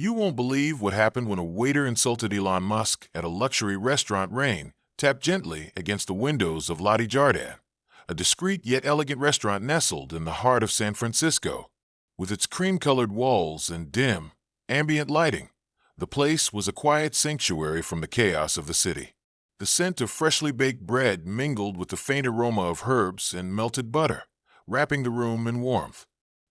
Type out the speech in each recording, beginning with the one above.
You won't believe what happened when a waiter insulted Elon Musk at a luxury restaurant Rain tapped gently against the windows of Lottie Jardin, a discreet yet elegant restaurant nestled in the heart of San Francisco. With its cream-colored walls and dim, ambient lighting, the place was a quiet sanctuary from the chaos of the city. The scent of freshly baked bread mingled with the faint aroma of herbs and melted butter, wrapping the room in warmth.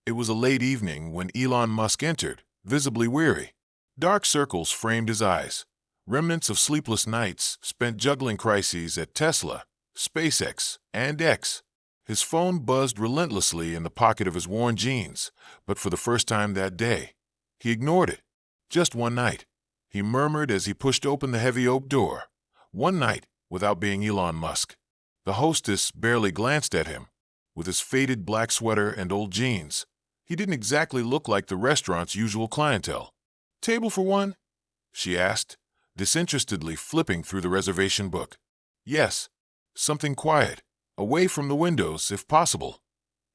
It was a late evening when Elon Musk entered, visibly weary. Dark circles framed his eyes, remnants of sleepless nights spent juggling crises at Tesla, SpaceX, and X. His phone buzzed relentlessly in the pocket of his worn jeans, but for the first time that day, he ignored it. Just one night, he murmured as he pushed open the heavy oak door. One night, without being Elon Musk. The hostess barely glanced at him. With his faded black sweater and old jeans, he didn't exactly look like the restaurant's usual clientele. "Table for one?" she asked, disinterestedly flipping through the reservation book. "Yes, something quiet, away from the windows if possible,"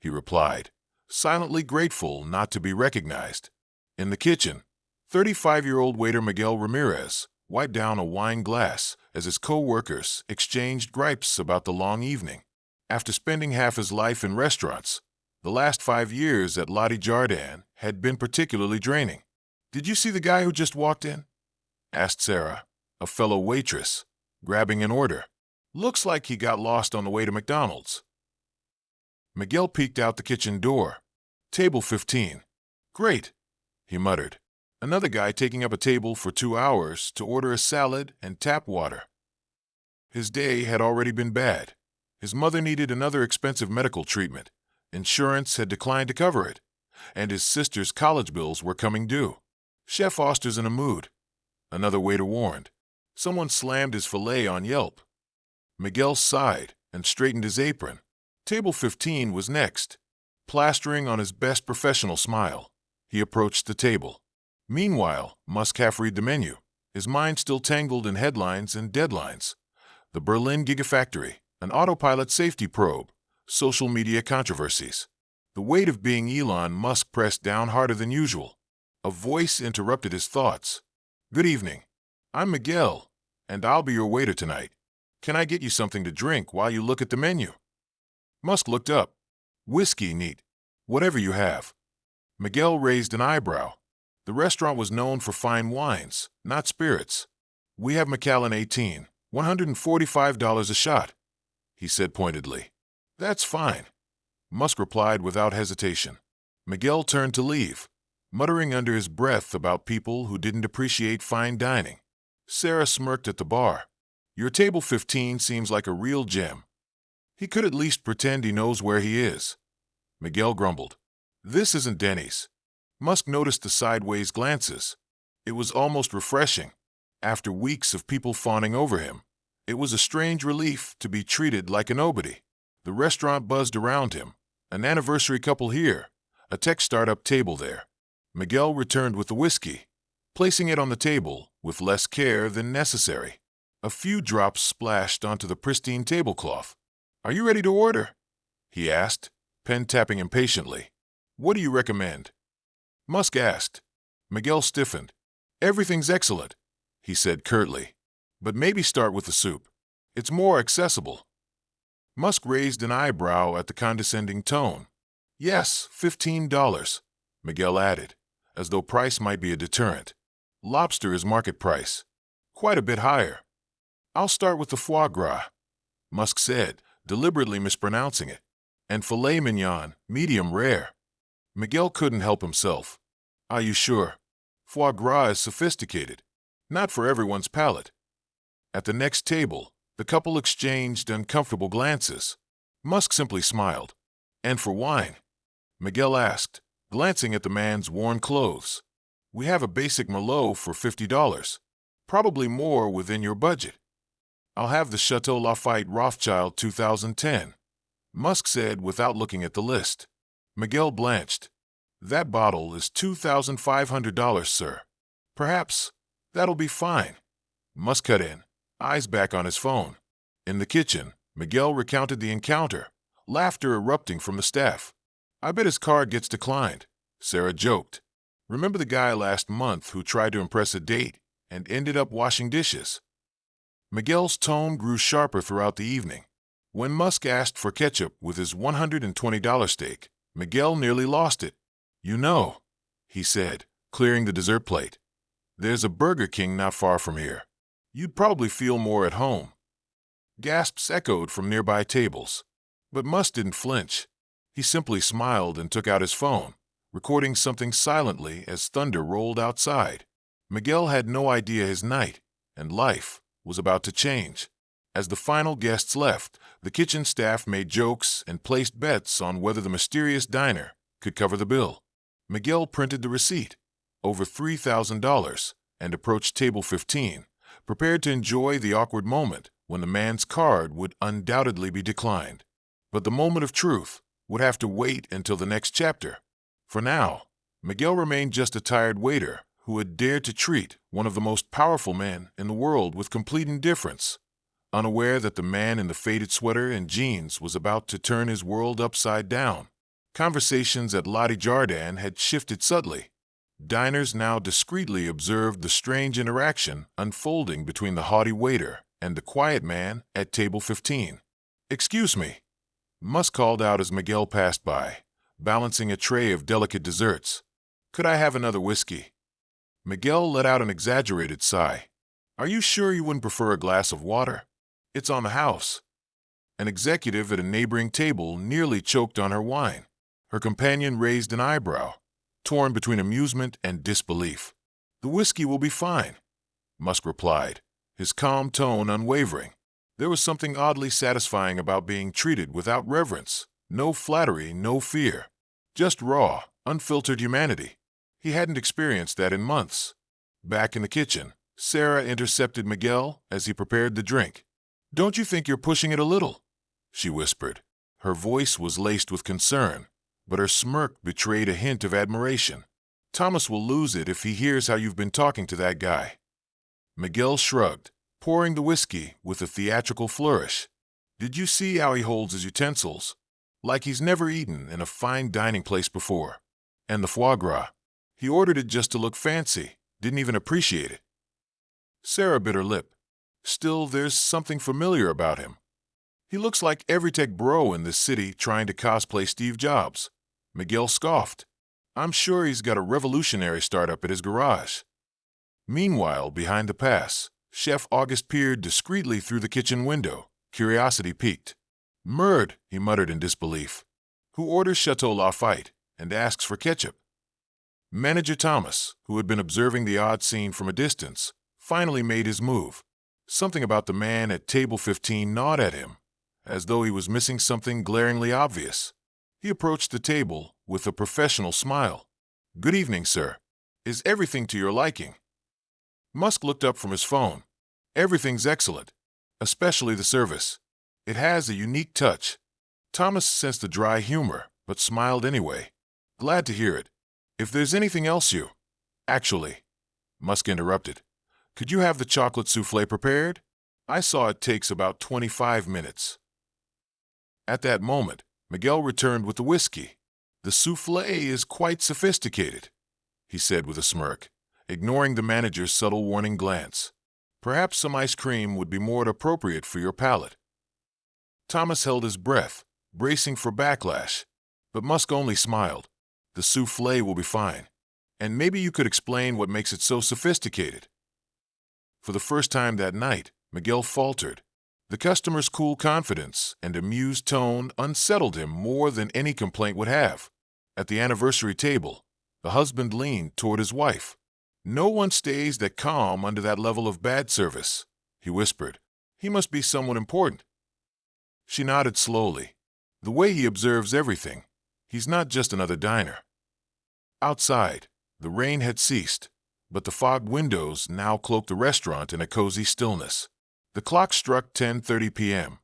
he replied, silently grateful not to be recognized. In the kitchen, 35-year-old waiter Miguel Ramirez wiped down a wine glass as his co-workers exchanged gripes about the long evening. After spending half his life in restaurants, the last 5 years at Lottie Jardin had been particularly draining. "Did you see the guy who just walked in?" asked Sarah, a fellow waitress, grabbing an order. "Looks like he got lost on the way to McDonald's." Miguel peeked out the kitchen door. "Table 15. Great," he muttered. Another guy taking up a table for 2 hours to order a salad and tap water. His day had already been bad. His mother needed another expensive medical treatment. Insurance had declined to cover it, and his sister's college bills were coming due. "Chef Oster's in a mood," another waiter warned. Someone slammed his filet on Yelp. Miguel sighed and straightened his apron. Table 15 was next. Plastering on his best professional smile, he approached the table. Meanwhile, Musk half-read the menu, his mind still tangled in headlines and deadlines. The Berlin Gigafactory, an autopilot safety probe, social media controversies. The weight of being Elon Musk pressed down harder than usual. A voice interrupted his thoughts. "Good evening. I'm Miguel, and I'll be your waiter tonight. Can I get you something to drink while you look at the menu?" Musk looked up. "Whiskey, neat. Whatever you have." Miguel raised an eyebrow. The restaurant was known for fine wines, not spirits. "We have Macallan 18, $145 a shot," he said pointedly. "That's fine," Musk replied without hesitation. Miguel turned to leave, muttering under his breath about people who didn't appreciate fine dining. Sarah smirked at the bar. "Your table 15 seems like a real gem." "He could at least pretend he knows where he is," Miguel grumbled. "This isn't Denny's." Musk noticed the sideways glances. It was almost refreshing. After weeks of people fawning over him, it was a strange relief to be treated like a nobody. The restaurant buzzed around him. An anniversary couple here, a tech startup table there. Miguel returned with the whiskey, placing it on the table with less care than necessary. A few drops splashed onto the pristine tablecloth. "Are you ready to order?" he asked, pen tapping impatiently. "What do you recommend?" Musk asked. Miguel stiffened. "Everything's excellent," he said curtly. "But maybe start with the soup. It's more accessible." Musk raised an eyebrow at the condescending tone. "Yes, $15, Miguel added, as though price might be a deterrent. "Lobster is market price. Quite a bit higher." "I'll start with the foie gras," Musk said, deliberately mispronouncing it. "And filet mignon, medium rare." Miguel couldn't help himself. "Are you sure? Foie gras is sophisticated. Not for everyone's palate." At the next table, the couple exchanged uncomfortable glances. Musk simply smiled. "And for wine?" Miguel asked, glancing at the man's worn clothes. "We have a basic Merlot for $50. Probably more within your budget." "I'll have the Chateau Lafite Rothschild 2010, Musk said without looking at the list. Miguel blanched. "That bottle is $2,500, sir." "Perhaps that'll be fine," Musk cut in, eyes back on his phone. In the kitchen, Miguel recounted the encounter, laughter erupting from the staff. "I bet his card gets declined," Sarah joked. Remember the guy last month who tried to impress a date and ended up washing dishes? Miguel's tone grew sharper throughout the evening. When Musk asked for ketchup with his $120 steak, Miguel nearly lost it. "You know," he said, clearing the dessert plate, "there's a Burger King not far from here. You'd probably feel more at home." Gasps echoed from nearby tables. But Musk didn't flinch. He simply smiled and took out his phone, recording something silently as thunder rolled outside. Miguel had no idea his night and life was about to change. As the final guests left, the kitchen staff made jokes and placed bets on whether the mysterious diner could cover the bill. Miguel printed the receipt, over $3,000, and approached table 15, prepared to enjoy the awkward moment when the man's card would undoubtedly be declined. But the moment of truth would have to wait until the next chapter. For now, Miguel remained just a tired waiter who had dared to treat one of the most powerful men in the world with complete indifference, unaware that the man in the faded sweater and jeans was about to turn his world upside down. Conversations at Lottie Jardin had shifted subtly. Diners now discreetly observed the strange interaction unfolding between the haughty waiter and the quiet man at table 15. "Excuse me," Musk called out as Miguel passed by, balancing a tray of delicate desserts. "Could I have another whiskey?" Miguel let out an exaggerated sigh. "Are you sure you wouldn't prefer a glass of water? It's on the house." An executive at a neighboring table nearly choked on her wine. Her companion raised an eyebrow, torn between amusement and disbelief. "The whiskey will be fine," Musk replied, his calm tone unwavering. There was something oddly satisfying about being treated without reverence, no flattery, no fear. Just raw, unfiltered humanity. He hadn't experienced that in months. Back in the kitchen, Sarah intercepted Miguel as he prepared the drink. "Don't you think you're pushing it a little?" she whispered. Her voice was laced with concern, but her smirk betrayed a hint of admiration. "Thomas will lose it if he hears how you've been talking to that guy." Miguel shrugged, pouring the whiskey with a theatrical flourish. "Did you see how he holds his utensils? Like he's never eaten in a fine dining place before. And the foie gras. He ordered it just to look fancy, didn't even appreciate it." Sarah bit her lip. "Still, there's something familiar about him. He looks like every tech bro in this city trying to cosplay Steve Jobs." Miguel scoffed. "I'm sure he's got a revolutionary startup at his garage." Meanwhile, behind the pass, Chef August peered discreetly through the kitchen window, curiosity piqued. "Murd," he muttered in disbelief. "Who orders Chateau Lafite and asks for ketchup?" Manager Thomas, who had been observing the odd scene from a distance, finally made his move. Something about the man at table 15 gnawed at him, as though he was missing something glaringly obvious. He approached the table with a professional smile. "Good evening, sir. Is everything to your liking?" Musk looked up from his phone. "Everything's excellent, especially the service. It has a unique touch." Thomas sensed the dry humor, but smiled anyway. "Glad to hear it. If there's anything else you—" "Actually," Musk interrupted, "could you have the chocolate souffle prepared? I saw it takes about 25 minutes." At that moment, Miguel returned with the whiskey. "The souffle is quite sophisticated," he said with a smirk, ignoring the manager's subtle warning glance. "Perhaps some ice cream would be more appropriate for your palate." Thomas held his breath, bracing for backlash, but Musk only smiled. "The souffle will be fine. And maybe you could explain what makes it so sophisticated." For the first time that night, Miguel faltered. The customer's cool confidence and amused tone unsettled him more than any complaint would have. At the anniversary table, the husband leaned toward his wife. "No one stays that calm under that level of bad service," he whispered. "He must be someone important." She nodded slowly. "The way he observes everything, he's not just another diner." Outside, the rain had ceased, but the fogged windows now cloaked the restaurant in a cozy stillness. The clock struck 10:30 p.m.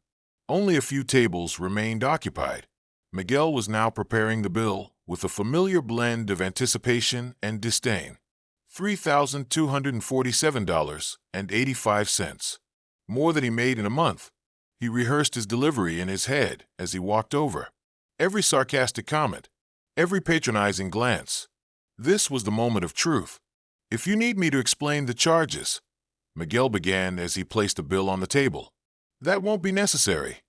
Only a few tables remained occupied. Miguel was now preparing the bill with a familiar blend of anticipation and disdain. $3,247.85. More than he made in a month. He rehearsed his delivery in his head as he walked over. Every sarcastic comment, every patronizing glance. This was the moment of truth. "If you need me to explain the charges," Miguel began as he placed a bill on the table. "That won't be necessary,"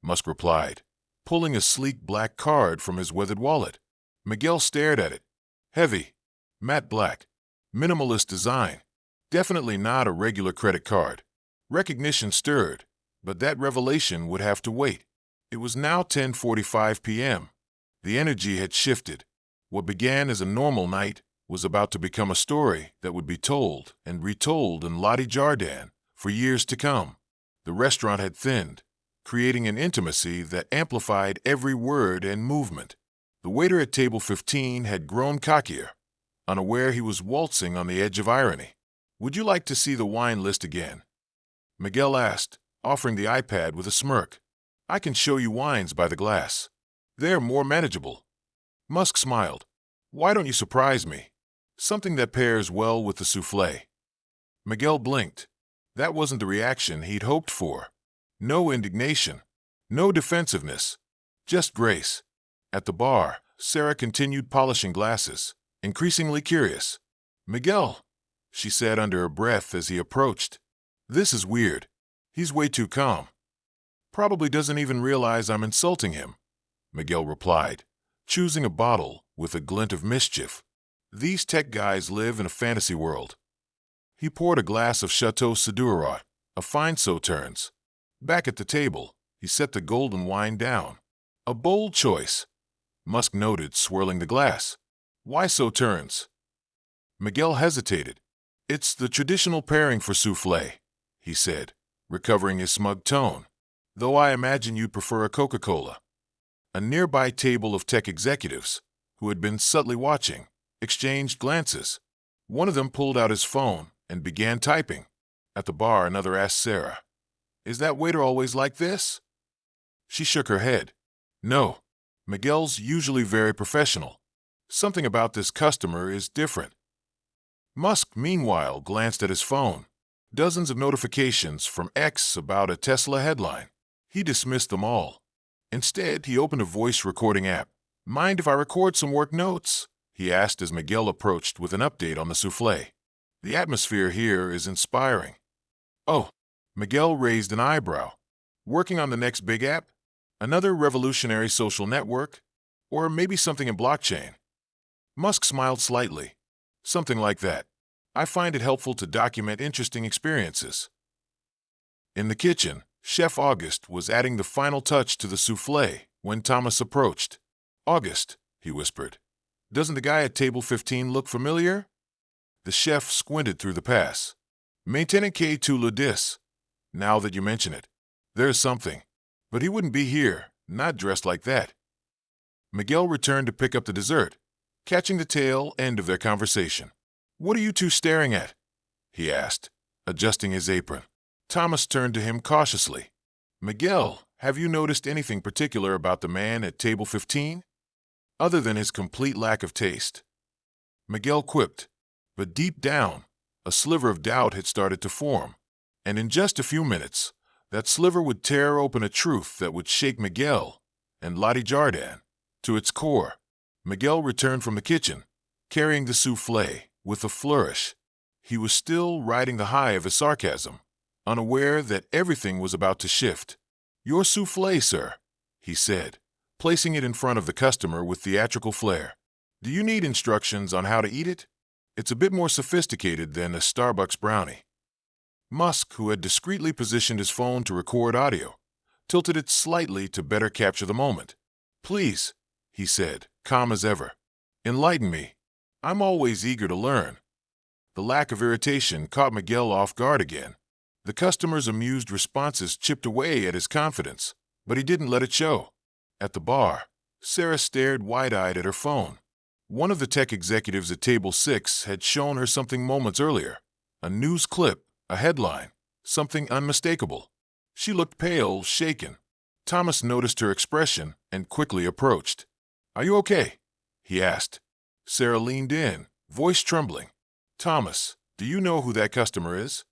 Musk replied, pulling a sleek black card from his weathered wallet. Miguel stared at it. Heavy, matte black, minimalist design. Definitely not a regular credit card. Recognition stirred, but that revelation would have to wait. It was now 10:45 p.m. The energy had shifted. What began as a normal night was about to become a story that would be told and retold in Lottie Jardin for years to come. The restaurant had thinned, creating an intimacy that amplified every word and movement. The waiter at table 15 had grown cockier, unaware he was waltzing on the edge of irony. "Would you like to see the wine list again?" Miguel asked, offering the iPad with a smirk. "I can show you wines by the glass. They're more manageable." Musk smiled. "Why don't you surprise me? Something that pairs well with the souffle." Miguel blinked. That wasn't the reaction he'd hoped for. No indignation, no defensiveness, just grace. At the bar, Sarah continued polishing glasses, increasingly curious. "Miguel," she said under her breath as he approached. "This is weird. He's way too calm. Probably doesn't even realize I'm insulting him," Miguel replied, choosing a bottle with a glint of mischief. "These tech guys live in a fantasy world." He poured a glass of Chateau Sudurot, a fine Sauternes. Back at the table, he set the golden wine down. "A bold choice," Musk noted, swirling the glass. "Why Sauternes?" Miguel hesitated. "It's the traditional pairing for souffle," he said, recovering his smug tone. "Though I imagine you'd prefer a Coca-Cola." A nearby table of tech executives, who had been subtly watching, exchanged glances. One of them pulled out his phone and began typing. At the bar, another asked Sarah, "Is that waiter always like this?" She shook her head. "No. Miguel's usually very professional. Something about this customer is different." Musk, meanwhile, glanced at his phone. Dozens of notifications from X about a Tesla headline. He dismissed them all. Instead, he opened a voice recording app. "Mind if I record some work notes?" he asked as Miguel approached with an update on the souffle. "The atmosphere here is inspiring." "Oh," Miguel raised an eyebrow. "Working on the next big app? Another revolutionary social network? Or maybe something in blockchain?" Musk smiled slightly. "Something like that. I find it helpful to document interesting experiences." In the kitchen, Chef August was adding the final touch to the souffle when Thomas approached. "August," he whispered, "doesn't the guy at table 15 look familiar?" The chef squinted through the pass. "Maintenant que tu le dis. Now that you mention it. There's something. But he wouldn't be here, not dressed like that." Miguel returned to pick up the dessert, catching the tail end of their conversation. "What are you two staring at?" he asked, adjusting his apron. Thomas turned to him cautiously. "Miguel, have you noticed anything particular about the man at table 15? Other than his complete lack of taste?" Miguel quipped, but deep down, a sliver of doubt had started to form. And in just a few minutes, that sliver would tear open a truth that would shake Miguel and Lottie Jardin to its core. Miguel returned from the kitchen, carrying the souffle with a flourish. He was still riding the high of his sarcasm, unaware that everything was about to shift. "Your souffle, sir," he said, placing it in front of the customer with theatrical flair. "Do you need instructions on how to eat it? It's a bit more sophisticated than a Starbucks brownie." Musk, who had discreetly positioned his phone to record audio, tilted it slightly to better capture the moment. "Please," he said, calm as ever, "enlighten me. I'm always eager to learn." The lack of irritation caught Miguel off guard again. The customer's amused responses chipped away at his confidence, but he didn't let it show. At the bar, Sarah stared wide-eyed at her phone. One of the tech executives at table 6 had shown her something moments earlier. A news clip, a headline, something unmistakable. She looked pale, shaken. Thomas noticed her expression and quickly approached. "Are you okay?" he asked. Sarah leaned in, voice trembling. "Thomas, do you know who that customer is?"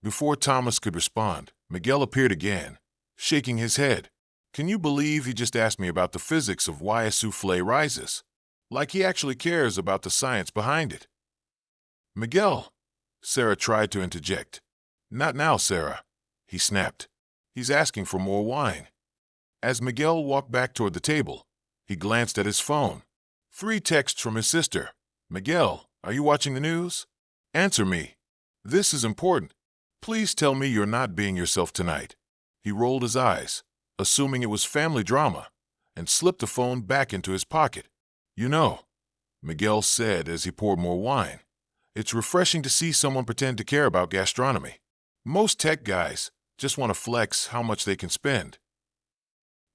Before Thomas could respond, Miguel appeared again, shaking his head. "Can you believe he just asked me about the physics of why a souffle rises? like he actually cares about the science behind it. Miguel, Sarah tried to interject. Not now, Sarah, he snapped. He's asking for more wine. As Miguel walked back toward the table, he glanced at his phone. 3 texts from his sister. Miguel, are you watching the news? Answer me. This is important. Please tell me you're not being yourself tonight. He rolled his eyes, assuming it was family drama, and slipped the phone back into his pocket. You know, Miguel said as he poured more wine, it's refreshing to see someone pretend to care about gastronomy. Most tech guys just want to flex how much they can spend.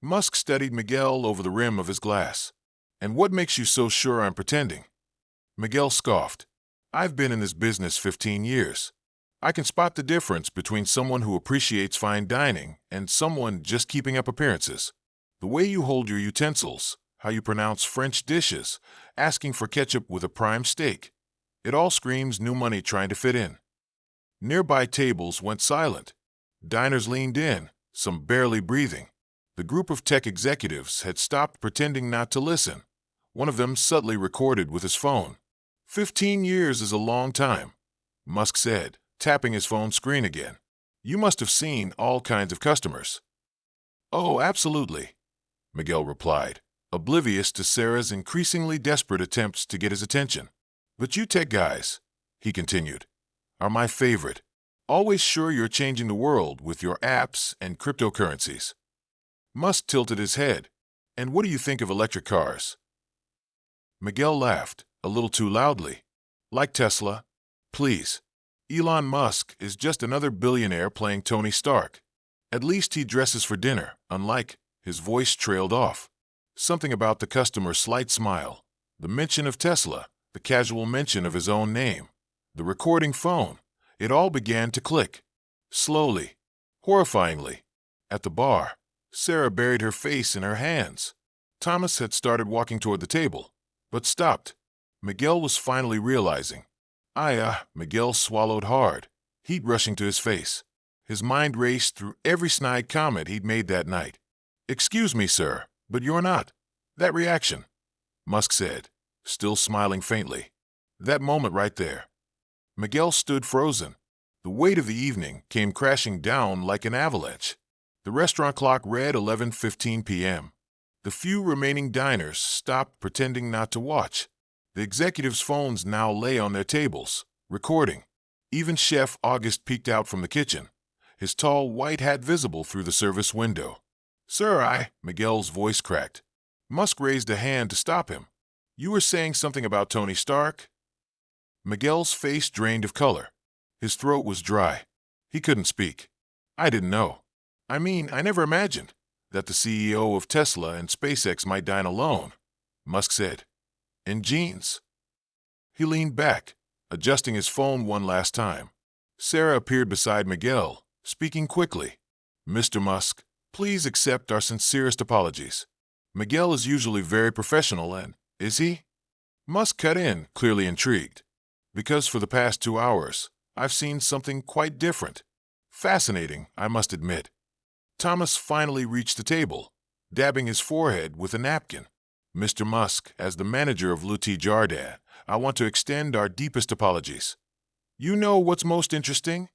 Musk studied Miguel over the rim of his glass. And what makes you so sure I'm pretending? Miguel scoffed. I've been in this business 15 years. I can spot the difference between someone who appreciates fine dining and someone just keeping up appearances. The way you hold your utensils, how you pronounce French dishes, asking for ketchup with a prime steak. It all screams new money trying to fit in. Nearby tables went silent. Diners leaned in, some barely breathing. The group of tech executives had stopped pretending not to listen. One of them subtly recorded with his phone. 15 years is a long time, Musk said, tapping his phone screen again. You must have seen all kinds of customers. Oh, absolutely, Miguel replied, oblivious to Sarah's increasingly desperate attempts to get his attention. But you tech guys, he continued, are my favorite. Always sure you're changing the world with your apps and cryptocurrencies. Musk tilted his head. And what do you think of electric cars? Miguel laughed, a little too loudly. Like Tesla? Please. Elon Musk is just another billionaire playing Tony Stark. At least he dresses for dinner, unlike, his voice trailed off. Something about the customer's slight smile, the mention of Tesla, the casual mention of his own name, the recording phone. It all began to click. Slowly, horrifyingly. At the bar, Sarah buried her face in her hands. Thomas had started walking toward the table, but stopped. Miguel was finally realizing. Miguel swallowed hard, heat rushing to his face. His mind raced through every snide comment he'd made that night. Excuse me, sir, but you're not. That reaction, Musk said, still smiling faintly. That moment right there. Miguel stood frozen. The weight of the evening came crashing down like an avalanche. The restaurant clock read 11:15 p.m. The few remaining diners stopped pretending not to watch. The executives' phones now lay on their tables, recording. Even Chef August peeked out from the kitchen, his tall white hat visible through the service window. Sir, Miguel's voice cracked. Musk raised a hand to stop him. You were saying something about Tony Stark? Miguel's face drained of color. His throat was dry. He couldn't speak. I didn't know. I never imagined that the CEO of Tesla and SpaceX might dine alone, Musk said. In jeans. He leaned back, adjusting his phone one last time. Sarah appeared beside Miguel, speaking quickly. Mr. Musk, please accept our sincerest apologies. Miguel is usually very professional and, is he? Musk cut in, clearly intrigued. Because for the past 2 hours, I've seen something quite different. Fascinating, I must admit. Thomas finally reached the table, dabbing his forehead with a napkin. Mr. Musk, as the manager of Lutti Jardin, I want to extend our deepest apologies. You know what's most interesting?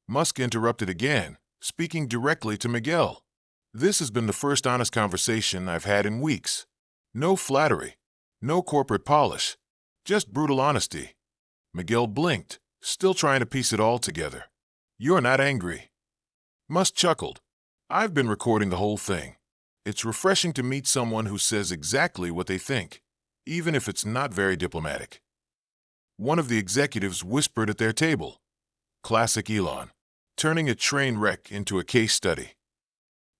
Musk interrupted again, speaking directly to Miguel. This has been the first honest conversation I've had in weeks. No flattery, no corporate polish, just brutal honesty. Miguel blinked, still trying to piece it all together. You're not angry. Musk chuckled. I've been recording the whole thing. It's refreshing to meet someone who says exactly what they think, even if it's not very diplomatic. One of the executives whispered at their table. Classic Elon, turning a train wreck into a case study.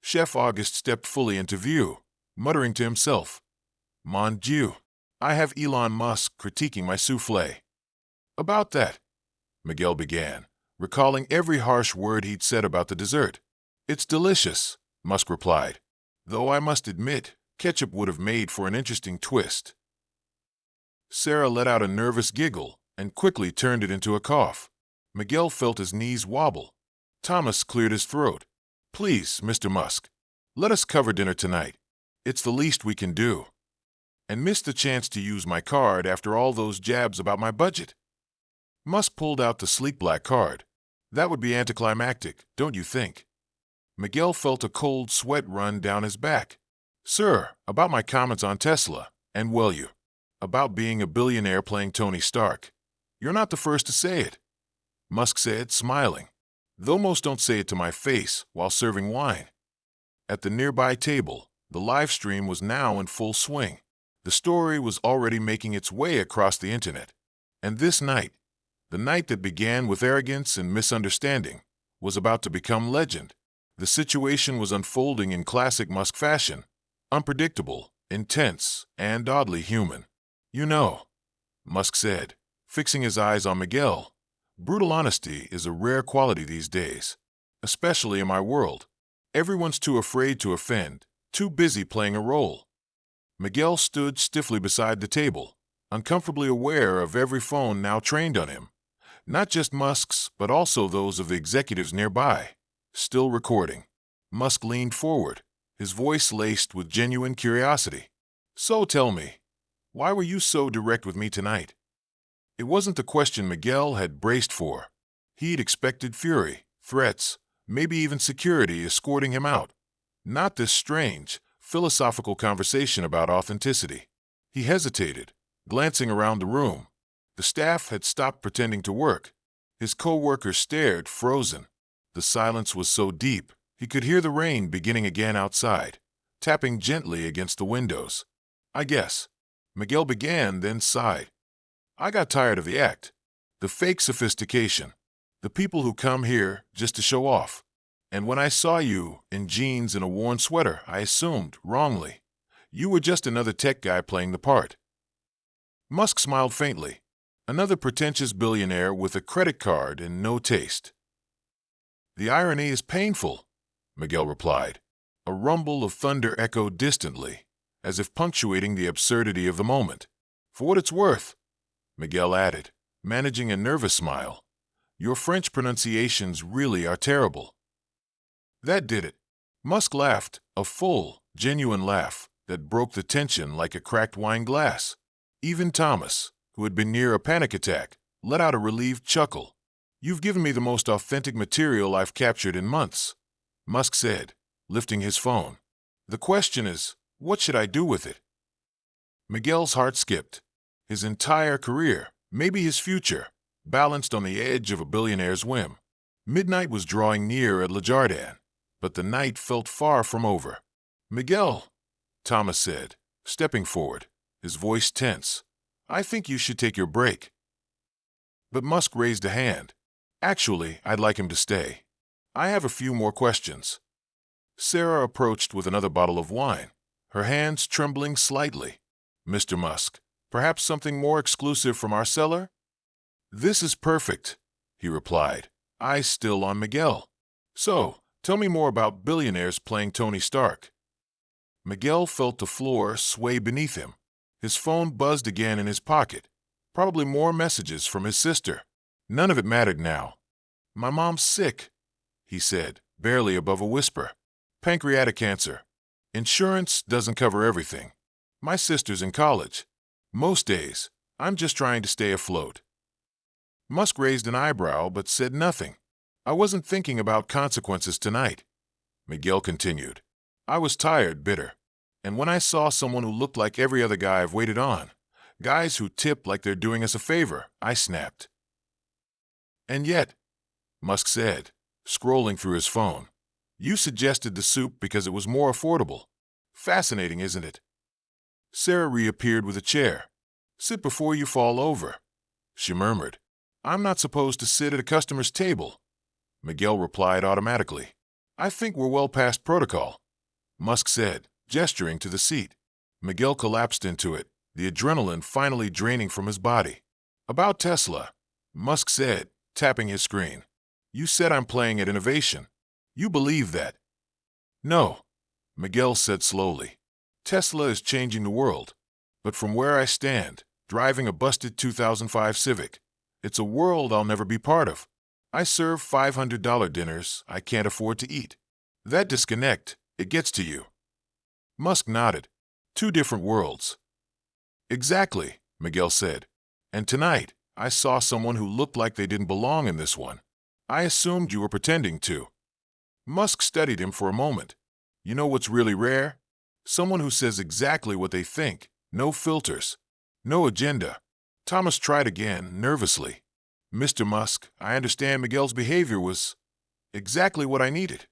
Chef August stepped fully into view, muttering to himself, Mon Dieu, I have Elon Musk critiquing my soufflé. About that, Miguel began, recalling every harsh word he'd said about the dessert. It's delicious, Musk replied, though I must admit, ketchup would have made for an interesting twist. Sarah let out a nervous giggle and quickly turned it into a cough. Miguel felt his knees wobble. Thomas cleared his throat. Please, Mr. Musk, let us cover dinner tonight. It's the least we can do. and missed the chance to use my card after all those jabs about my budget. Musk pulled out the sleek black card. That would be anticlimactic, don't you think? Miguel felt a cold sweat run down his back. Sir, about my comments on Tesla, and well you. About being a billionaire playing Tony Stark. You're not the first to say it. Musk said, smiling. Though most don't say it to my face while serving wine. At the nearby table, the live stream was now in full swing. The story was already making its way across the internet. And this night, the night that began with arrogance and misunderstanding, was about to become legend. The situation was unfolding in classic Musk fashion, unpredictable, intense, and oddly human. You know, Musk said, fixing his eyes on Miguel, brutal honesty is a rare quality these days, especially in my world. Everyone's too afraid to offend, too busy playing a role. Miguel stood stiffly beside the table, uncomfortably aware of every phone now trained on him. Not just Musk's, but also those of the executives nearby. Still recording. Musk leaned forward, his voice laced with genuine curiosity. So tell me, why were you so direct with me tonight? It wasn't the question Miguel had braced for. He'd expected fury, threats, maybe even security escorting him out. Not this strange, philosophical conversation about authenticity. He hesitated, glancing around the room. The staff had stopped pretending to work. His co-workers stared, frozen. The silence was so deep, he could hear the rain beginning again outside, tapping gently against the windows. I guess. Miguel began, then sighed. I got tired of the act. The fake sophistication. The people who come here just to show off. And when I saw you, in jeans and a worn sweater, I assumed, wrongly, you were just another tech guy playing the part. Musk smiled faintly. Another pretentious billionaire with a credit card and no taste. The irony is painful, Miguel replied. A rumble of thunder echoed distantly, as if punctuating the absurdity of the moment. For what it's worth, Miguel added, managing a nervous smile, your French pronunciations really are terrible. That did it. Musk laughed, a full, genuine laugh that broke the tension like a cracked wine glass. Even Thomas, who had been near a panic attack, let out a relieved chuckle. You've given me the most authentic material I've captured in months, Musk said, lifting his phone. The question is, what should I do with it? Miguel's heart skipped. His entire career, maybe his future, balanced on the edge of a billionaire's whim. Midnight was drawing near at Le Jardin, but the night felt far from over. Miguel, Thomas said, stepping forward, his voice tense, I think you should take your break. But Musk raised a hand. Actually, I'd like him to stay. I have a few more questions. Sarah approached with another bottle of wine, her hands trembling slightly. Mr. Musk, perhaps something more exclusive from our cellar? This is perfect, he replied, eyes still on Miguel. So, tell me more about billionaires playing Tony Stark. Miguel felt the floor sway beneath him. His phone buzzed again in his pocket. Probably more messages from his sister. None of it mattered now. My mom's sick, he said, barely above a whisper. Pancreatic cancer. Insurance doesn't cover everything. My sister's in college. Most days, I'm just trying to stay afloat. Musk raised an eyebrow but said nothing. I wasn't thinking about consequences tonight, Miguel continued. I was tired, bitter. And when I saw someone who looked like every other guy I've waited on, guys who tip like they're doing us a favor, I snapped. And yet, Musk said, scrolling through his phone, you suggested the soup because it was more affordable. Fascinating, isn't it? Sarah reappeared with a chair. Sit before you fall over, she murmured. I'm not supposed to sit at a customer's table, Miguel replied automatically. I think we're well past protocol, Musk said, gesturing to the seat. Miguel collapsed into it, the adrenaline finally draining from his body. About Tesla, Musk said, tapping his screen. You said I'm playing at innovation. You believe that? No, Miguel said slowly. Tesla is changing the world. But from where I stand, driving a busted 2005 Civic, it's a world I'll never be part of. I serve $500 dinners I can't afford to eat. That disconnect, it gets to you. Musk nodded. Two different worlds. Exactly, Miguel said. And tonight, I saw someone who looked like they didn't belong in this one. I assumed you were pretending to. Musk studied him for a moment. You know what's really rare? Someone who says exactly what they think, no filters, no agenda. Thomas tried again, nervously. Mr. Musk, I understand Miguel's behavior was exactly what I needed.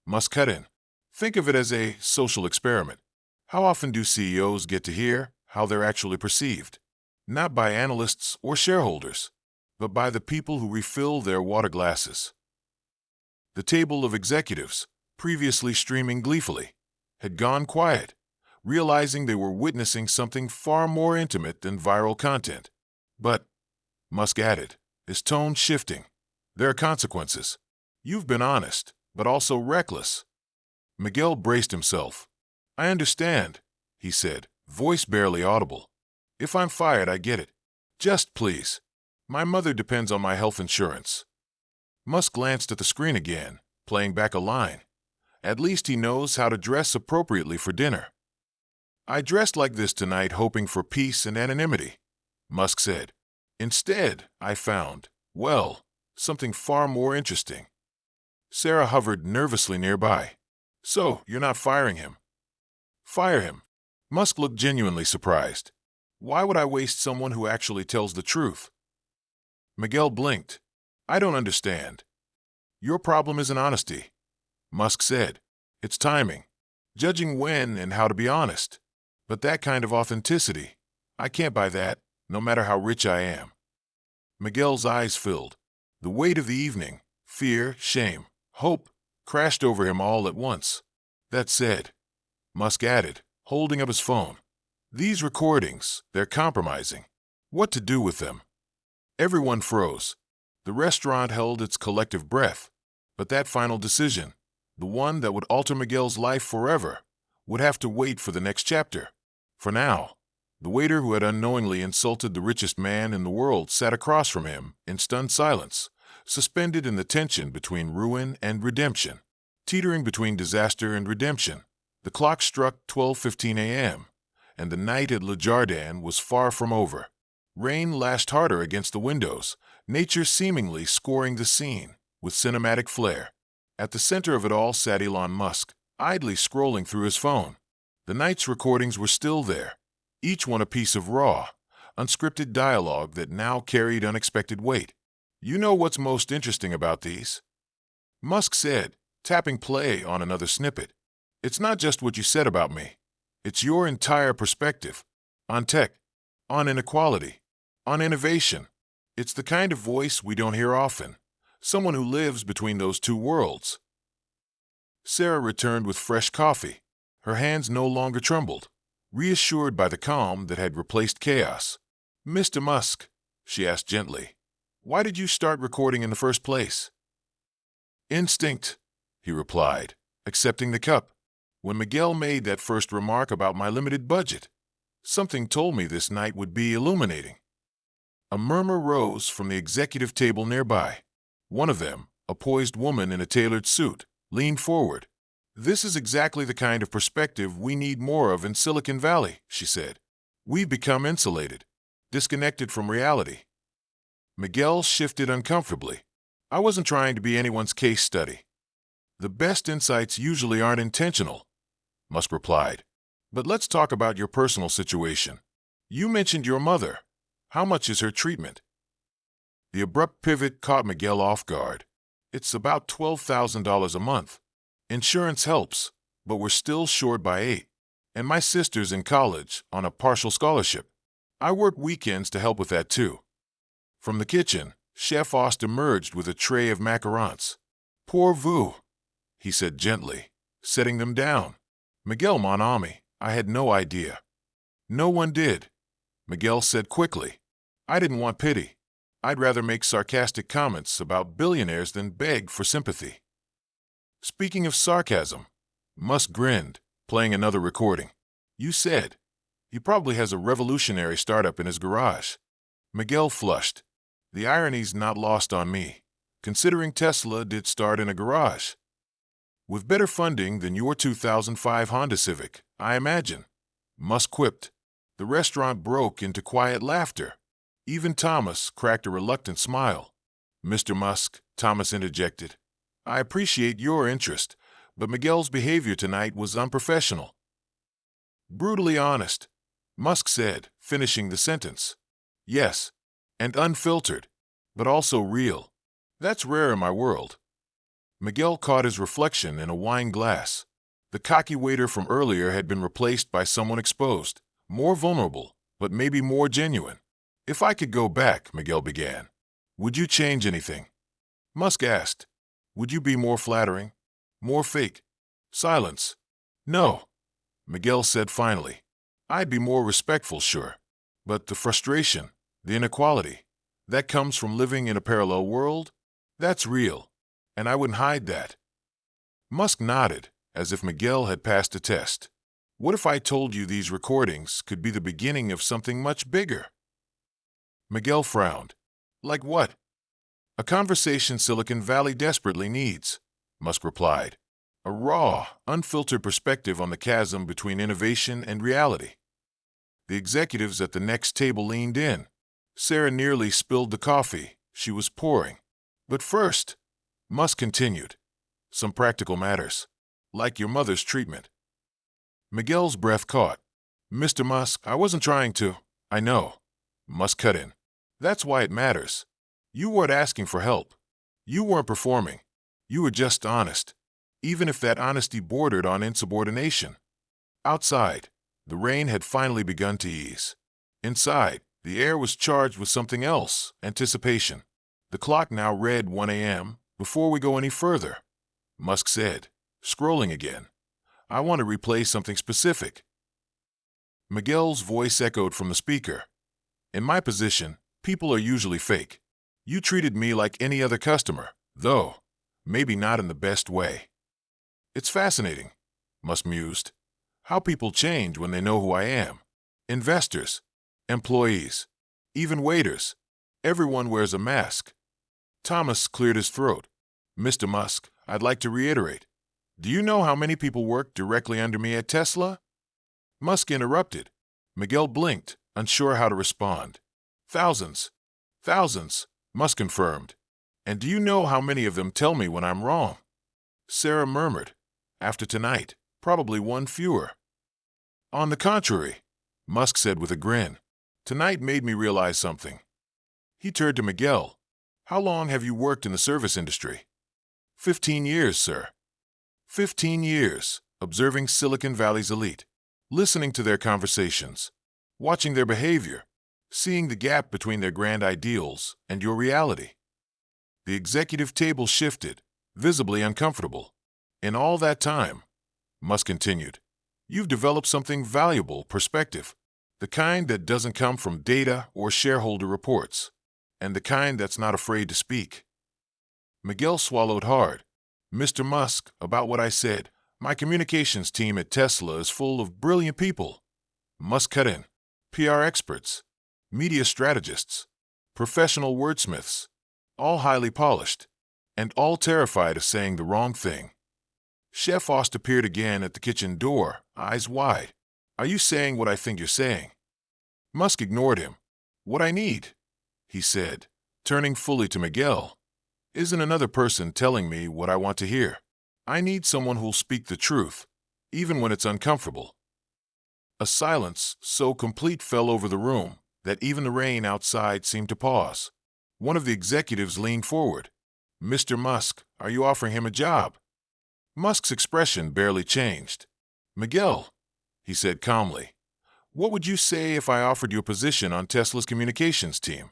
Musk cut in. Think of it as a social experiment. How often do CEOs get to hear how they're actually perceived? Not by analysts or shareholders, but by the people who refill their water glasses. The table of executives, previously streaming gleefully, had gone quiet, realizing they were witnessing something far more intimate than viral content. But, Musk added, his tone shifting, there are consequences. You've been honest, but also reckless. Miguel braced himself. I understand, he said, voice barely audible. If I'm fired, I get it. Just please. My mother depends on my health insurance. Musk glanced at the screen again, playing back a line. At least he knows how to dress appropriately for dinner. I dressed like this tonight hoping for peace and anonymity, Musk said. Instead, I found, well, something far more interesting. Sarah hovered nervously nearby. So, you're not firing him? Fire him. Musk looked genuinely surprised. Why would I waste someone who actually tells the truth? Miguel blinked. I don't understand. Your problem isn't honesty, Musk said. It's timing. Judging when and how to be honest. But that kind of authenticity, I can't buy that, no matter how rich I am. Miguel's eyes filled. The weight of the evening, fear, shame, hope, crashed over him all at once. That said, Musk added, holding up his phone, these recordings, they're compromising. What to do with them? Everyone froze. The restaurant held its collective breath. But that final decision, the one that would alter Miguel's life forever, would have to wait for the next chapter. For now, the waiter who had unknowingly insulted the richest man in the world sat across from him in stunned silence, suspended in the tension between ruin and redemption. Teetering between disaster and redemption, the clock struck 12:15 a.m., and the night at Le Jardin was far from over. Rain lashed harder against the windows, nature seemingly scoring the scene with cinematic flair. At the center of it all sat Elon Musk, idly scrolling through his phone. The night's recordings were still there, each one a piece of raw, unscripted dialogue that now carried unexpected weight. You know what's most interesting about these? Musk said, tapping play on another snippet. It's not just what you said about me. It's your entire perspective. On tech, on inequality, on innovation. It's the kind of voice we don't hear often. Someone who lives between those two worlds. Sarah returned with fresh coffee. Her hands no longer trembled, reassured by the calm that had replaced chaos. Mr. Musk, she asked gently, why did you start recording in the first place? Instinct, he replied, accepting the cup. When Miguel made that first remark about my limited budget, something told me this night would be illuminating. A murmur rose from the executive table nearby. One of them, a poised woman in a tailored suit, leaned forward. This is exactly the kind of perspective we need more of in Silicon Valley, she said. We've become insulated, disconnected from reality. Miguel shifted uncomfortably. I wasn't trying to be anyone's case study. The best insights usually aren't intentional, Musk replied. But let's talk about your personal situation. You mentioned your mother. How much is her treatment? The abrupt pivot caught Miguel off guard. It's about $12,000 a month. Insurance helps, but we're still short by $8,000. And my sister's in college on a partial scholarship. I work weekends to help with that too. From the kitchen, Chef Ost emerged with a tray of macarons. Pour vous, he said gently, setting them down. Miguel, mon ami, I had no idea. No one did, Miguel said quickly. I didn't want pity. I'd rather make sarcastic comments about billionaires than beg for sympathy. Speaking of sarcasm, Musk grinned, playing another recording. You said, he probably has a revolutionary startup in his garage. Miguel flushed. The irony's not lost on me, considering Tesla did start in a garage. With better funding than your 2005 Honda Civic, I imagine, Musk quipped. The restaurant broke into quiet laughter. Even Thomas cracked a reluctant smile. "Mr. Musk," Thomas interjected, "I appreciate your interest, but Miguel's behavior tonight was unprofessional." "Brutally honest," Musk said, finishing the sentence. "Yes, and unfiltered, but also real. That's rare in my world." Miguel caught his reflection in a wine glass. The cocky waiter from earlier had been replaced by someone exposed, more vulnerable, but maybe more genuine. "If I could go back," Miguel began, "would you change anything?" Musk asked, "Would you be more flattering? More fake?" Silence. "No," Miguel said finally. "I'd be more respectful, sure. But the frustration, the inequality, that comes from living in a parallel world, that's real, and I wouldn't hide that." Musk nodded, as if Miguel had passed a test. "What if I told you these recordings could be the beginning of something much bigger?" Miguel frowned. "Like what?" "A conversation Silicon Valley desperately needs," Musk replied. "A raw, unfiltered perspective on the chasm between innovation and reality." The executives at the next table leaned in. Sarah nearly spilled the coffee she was pouring. "But first," Musk continued, "some practical matters, like your mother's treatment." Miguel's breath caught. "Mr. Musk, I wasn't trying to." "I know," Musk cut in. "That's why it matters. You weren't asking for help. You weren't performing. You were just honest, even if that honesty bordered on insubordination." Outside, the rain had finally begun to ease. Inside, the air was charged with something else, anticipation. "The clock now read 1 a.m. Before we go any further," Musk said, scrolling again, "I want to replay something specific." Miguel's voice echoed from the speaker. "In my position, people are usually fake. You treated me like any other customer, though maybe not in the best way." "It's fascinating," Musk mused, "how people change when they know who I am. Investors, employees, even waiters. Everyone wears a mask." Thomas cleared his throat. "Mr. Musk, I'd like to reiterate. Do you know how many people work directly under me at Tesla?" Musk interrupted. Miguel blinked, unsure how to respond. "Thousands. Thousands," Musk confirmed. "And do you know how many of them tell me when I'm wrong?" Sarah murmured. "After tonight, probably one fewer." "On the contrary," Musk said with a grin, "tonight made me realize something." He turned to Miguel. "How long have you worked in the service industry?" 15 years, sir." 15 years, observing Silicon Valley's elite, listening to their conversations, watching their behavior, seeing the gap between their grand ideals and your reality. The executive table shifted, visibly uncomfortable. "In all that time," Musk continued, "you've developed something valuable, perspective, the kind that doesn't come from data or shareholder reports, and the kind that's not afraid to speak." Miguel swallowed hard. "Mr. Musk, about what I said, my communications team at Tesla is full of brilliant people." Musk cut in. "PR experts, media strategists, professional wordsmiths, all highly polished, and all terrified of saying the wrong thing." Chef Ost appeared again at the kitchen door, eyes wide. "Are you saying what I think you're saying?" Musk ignored him. "What I need," he said, turning fully to Miguel, "isn't another person telling me what I want to hear. I need someone who'll speak the truth, even when it's uncomfortable." A silence so complete fell over the room that even the rain outside seemed to pause. One of the executives leaned forward. "Mr. Musk, are you offering him a job?" Musk's expression barely changed. "Miguel," he said calmly, "what would you say if I offered you a position on Tesla's communications team?"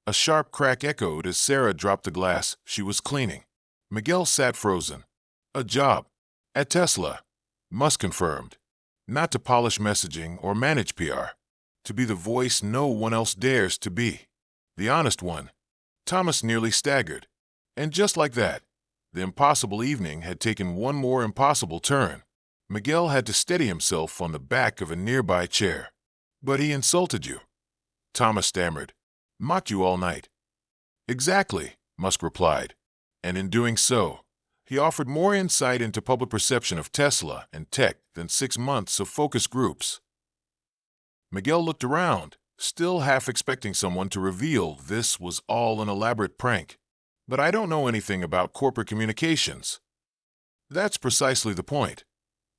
A sharp crack echoed as Sarah dropped the glass she was cleaning. Miguel sat frozen. "A job at Tesla," Musk confirmed. "Not to polish messaging or manage PR. To be the voice no one else dares to be. The honest one." Thomas nearly staggered. And just like that, the impossible evening had taken one more impossible turn. Miguel had to steady himself on the back of a nearby chair. "But he insulted you," Thomas stammered. "Mocked you all night." "Exactly," Musk replied. "And in doing so, he offered more insight into public perception of Tesla and tech than 6 months of focus groups." Miguel looked around, still half expecting someone to reveal this was all an elaborate prank. But I don't know anything about corporate communications. That's precisely the point,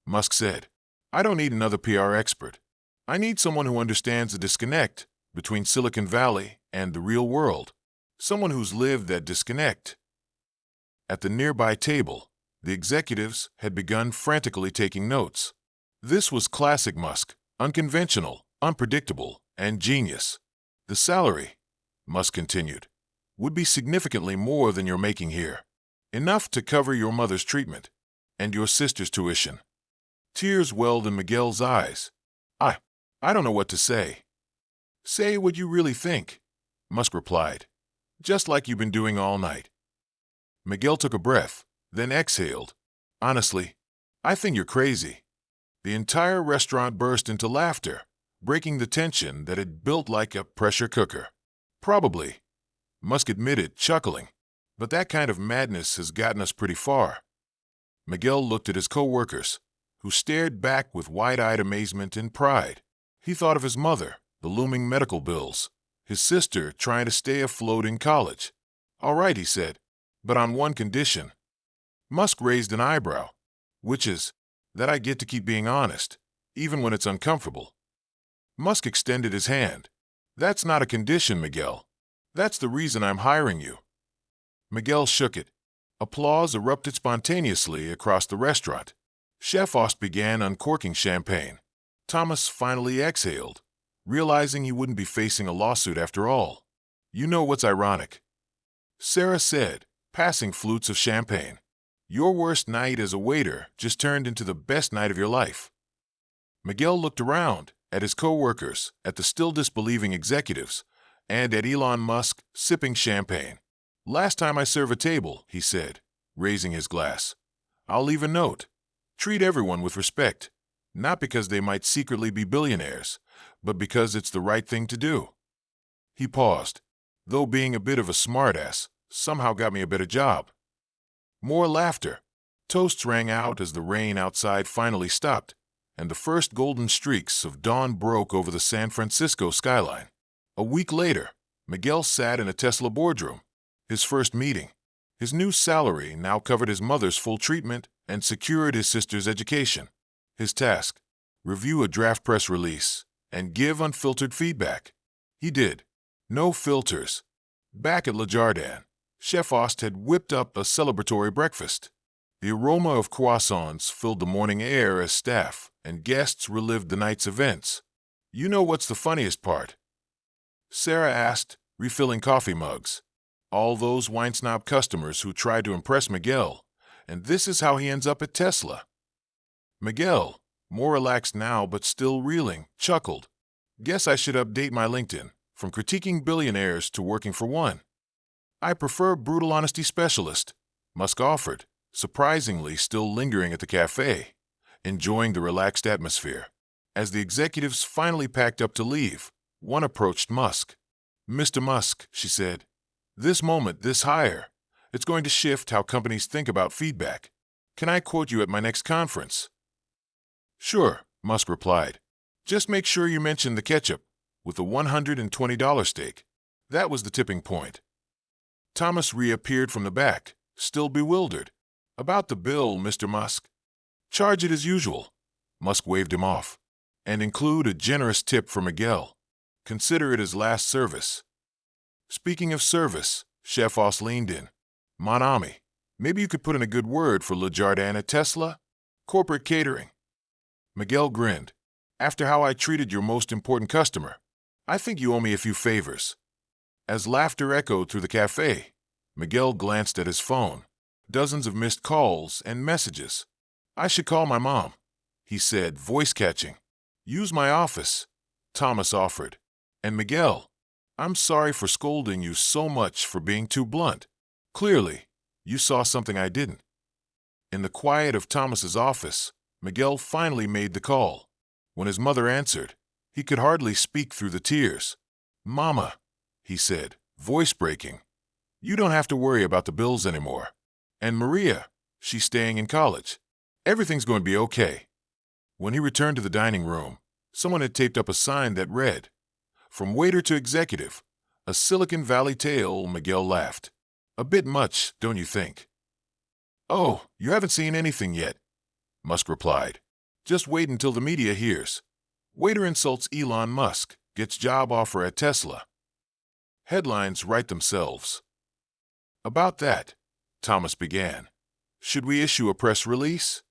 Musk said. I don't need another PR expert. I need someone who understands the disconnect between Silicon Valley and the real world. Someone who's lived that disconnect. At the nearby table, the executives had begun frantically taking notes. This was classic Musk, unconventional, unpredictable, and genius. The salary, Musk continued, would be significantly more than you're making here. Enough to cover your mother's treatment and your sister's tuition. Tears welled in Miguel's eyes. I don't know what to say. Say what you really think, Musk replied, just like you've been doing all night. Miguel took a breath, then exhaled. Honestly, I think you're crazy. The entire restaurant burst into laughter, breaking the tension that had built like a pressure cooker. Probably, Musk admitted, chuckling, but that kind of madness has gotten us pretty far. Miguel looked at his co-workers, who stared back with wide-eyed amazement and pride. He thought of his mother, the looming medical bills, his sister trying to stay afloat in college. All right, he said, but on one condition. Musk raised an eyebrow, which is that I get to keep being honest, even when it's uncomfortable. Musk extended his hand. That's not a condition, Miguel. That's the reason I'm hiring you. Miguel shook it. Applause erupted spontaneously across the restaurant. Chef Ost began uncorking champagne. Thomas finally exhaled, realizing he wouldn't be facing a lawsuit after all. You know what's ironic? Sarah said, passing flutes of champagne. Your worst night as a waiter just turned into the best night of your life. Miguel looked around, at his co-workers, at the still disbelieving executives, and at Elon Musk sipping champagne. Last time I serve a table, he said, raising his glass, I'll leave a note. Treat everyone with respect, not because they might secretly be billionaires, but because it's the right thing to do. He paused, though being a bit of a smartass somehow got me a better job. More laughter. Toasts rang out as the rain outside finally stopped, and the first golden streaks of dawn broke over the San Francisco skyline. A week later, Miguel sat in a Tesla boardroom. His first meeting. His new salary now covered his mother's full treatment and secured his sister's education. His task: review a draft press release and give unfiltered feedback. He did. No filters. Back at Le Jardin, Chef Ost had whipped up a celebratory breakfast. The aroma of croissants filled the morning air as staff and guests relived the night's events. You know what's the funniest part? Sarah asked, refilling coffee mugs. All those wine snob customers who tried to impress Miguel, and this is how he ends up at Tesla. Miguel, more relaxed now but still reeling, chuckled. Guess I should update my LinkedIn, from critiquing billionaires to working for one. I prefer brutal honesty specialist, Musk offered, surprisingly still lingering at the cafe, enjoying the relaxed atmosphere. As the executives finally packed up to leave, one approached Musk. Mr. Musk, she said, this moment, this hire, it's going to shift how companies think about feedback. Can I quote you at my next conference? Sure, Musk replied. Just make sure you mention the ketchup with the $120 steak. That was the tipping point. Thomas reappeared from the back, still bewildered. About the bill, Mr. Musk. Charge it as usual. Musk waved him off. And include a generous tip for Miguel. Consider it his last service. Speaking of service, Chef Ost leaned in. Mon ami, maybe you could put in a good word for Le Jardin at Tesla? Corporate catering. Miguel grinned. After how I treated your most important customer, I think you owe me a few favors. As laughter echoed through the cafe, Miguel glanced at his phone. Dozens of missed calls and messages. I should call my mom, he said, voice catching. Use my office, Thomas offered. And Miguel, I'm sorry for scolding you so much for being too blunt. Clearly, you saw something I didn't. In the quiet of Thomas's office, Miguel finally made the call. When his mother answered, he could hardly speak through the tears. Mama, he said, voice breaking. You don't have to worry about the bills anymore. And Maria, she's staying in college. Everything's going to be okay. When he returned to the dining room, Someone had taped up a sign that read, "From waiter to executive, a Silicon Valley tale." Miguel laughed. "A bit much, don't you think?" "Oh, you haven't seen anything yet," Musk replied. "Just wait until the media hears. Waiter insults Elon Musk, gets job offer at Tesla." Headlines write themselves. "About that," Thomas began, "should we issue a press release?"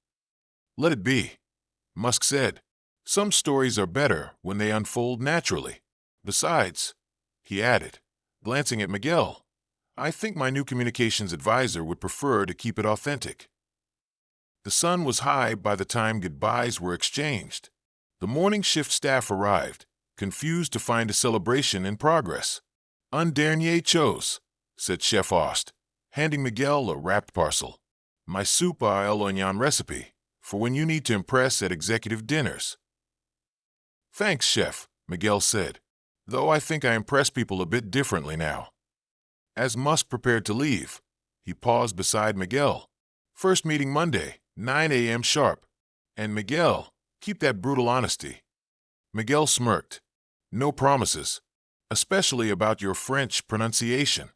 "Let it be," Musk said. "Some stories are better when they unfold naturally. Besides," he added, glancing at Miguel, "I think my new communications advisor would prefer to keep it authentic." The sun was high by the time goodbyes were exchanged. The morning shift staff arrived, confused to find a celebration in progress. "Un dernier chose," said Chef Ost, handing Miguel a wrapped parcel. "My soup à l'oignon recipe, for when you need to impress at executive dinners." "Thanks, Chef," Miguel said, "though I think I impress people a bit differently now." As Musk prepared to leave, he paused beside Miguel. "First meeting Monday, 9 a.m. sharp. And Miguel, keep that brutal honesty." Miguel smirked. "No promises, especially about your French pronunciation."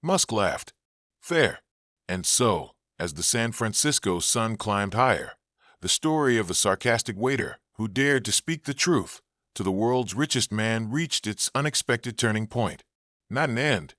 Musk laughed. "Fair." And so, as the San Francisco sun climbed higher, the story of the sarcastic waiter who dared to speak the truth to the world's richest man reached its unexpected turning point. Not an end,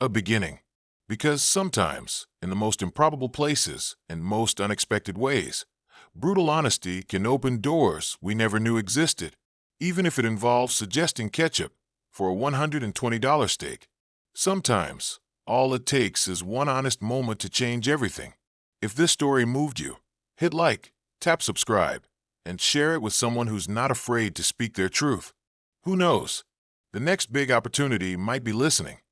a beginning. Because sometimes, in the most improbable places and most unexpected ways, brutal honesty can open doors we never knew existed, even if it involves suggesting ketchup for a $120 steak. Sometimes, all it takes is one honest moment to change everything. If this story moved you, hit like, tap subscribe, and share it with someone who's not afraid to speak their truth. Who knows? The next big opportunity might be listening.